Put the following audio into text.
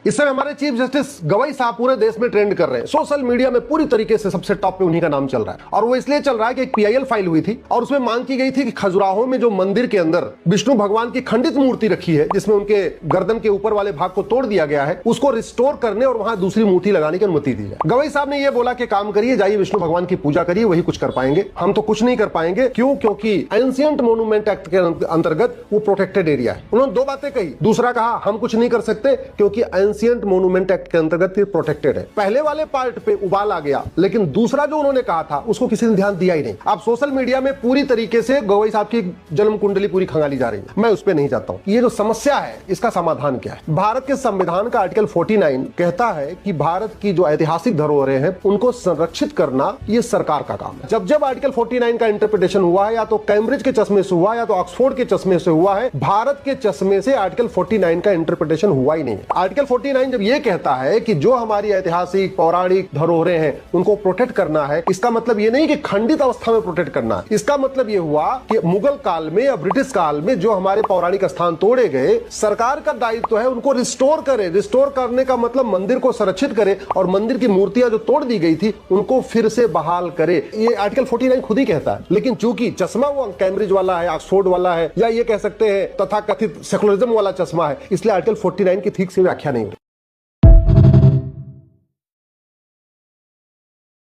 इस समय हमारे चीफ जस्टिस गवाई साहब पूरे देश में ट्रेंड कर रहे हैं। सोशल मीडिया में पूरी तरीके से सबसे टॉप पे उन्हीं का नाम चल रहा है, और वो इसलिए चल रहा है कि एक पीआईएल फाइल हुई थी और उसमें मांग की गई थी कि खजुराहो में जो मंदिर के अंदर विष्णु भगवान की खंडित मूर्ति रखी है, जिसमें उनके गर्दन के ऊपर वाले भाग को तोड़ दिया गया है, उसको रिस्टोर करने और वहां दूसरी मूर्ति लगाने की अनुमति दी जाए। गवाई साहब ने यह बोला कि काम करिए, जाइए विष्णु भगवान की पूजा करिए, वही कुछ कर पाएंगे, हम तो कुछ नहीं कर पाएंगे। क्यों? क्योंकि एंशिएंट मोन्यूमेंट एक्ट के अंतर्गत वो प्रोटेक्टेड एरिया है। उन्होंने दो बातें कही। दूसरा कहा हम कुछ नहीं कर सकते क्योंकि एंशिएंट मोन्यूमेंट एक्ट के अंतर्गत ये प्रोटेक्टेड है। पहले वाले पार्ट पे उबाल आ गया, लेकिन दूसरा जो उन्होंने कहा था उसको किसी ने ध्यान दिया ही नहीं। अब सोशल मीडिया में पूरी तरीके से गवाई साहब की जन्म कुंडली पूरी खंगाली जा रही है। मैं उस पर नहीं जाता हूं। ये जो समस्या है इसका समाधान क्या है? भारत के संविधान का आर्टिकल 49 कहता है कि भारत की जो ऐतिहासिक धरोहरें हैं उनको संरक्षित करना ये सरकार का काम है। जब जब आर्टिकल 49 का इंटरप्रिटेशन हुआ है, या तो कैम्ब्रिज के चश्मे से हुआ या तो ऑक्सफोर्ड के चश्मे से हुआ है, भारत के चश्मे से आर्टिकल 49 का इंटरप्रिटेशन हुआ ही नहीं है। आर्टिकल 49 जब ये कहता है कि जो हमारी ऐतिहासिक पौराणिक धरोहरें हैं उनको प्रोटेक्ट करना है, इसका मतलब ये नहीं कि खंडित अवस्था में प्रोटेक्ट करना है। इसका मतलब ये हुआ कि मुगल काल में या ब्रिटिश काल में जो हमारे पौराणिक स्थान तोड़े गए, सरकार का दायित्व है उनको रिस्टोर करे। रिस्टोर करने का मतलब मंदिर को संरक्षित करे और मंदिर की मूर्तियां जो तोड़ दी गई थी उनको फिर से बहाल करे। ये आर्टिकल 49 खुद ही कहता है। लेकिन चूंकि चश्मा वो कैम्ब्रिज वाला है, ऑक्सफोर्ड वाला है, या ये कह सकते हैं तथा कथित सेकुलरिज्म वाला चश्मा है, इसलिए आर्टिकल 49 की ठीक से व्याख्या नहीं।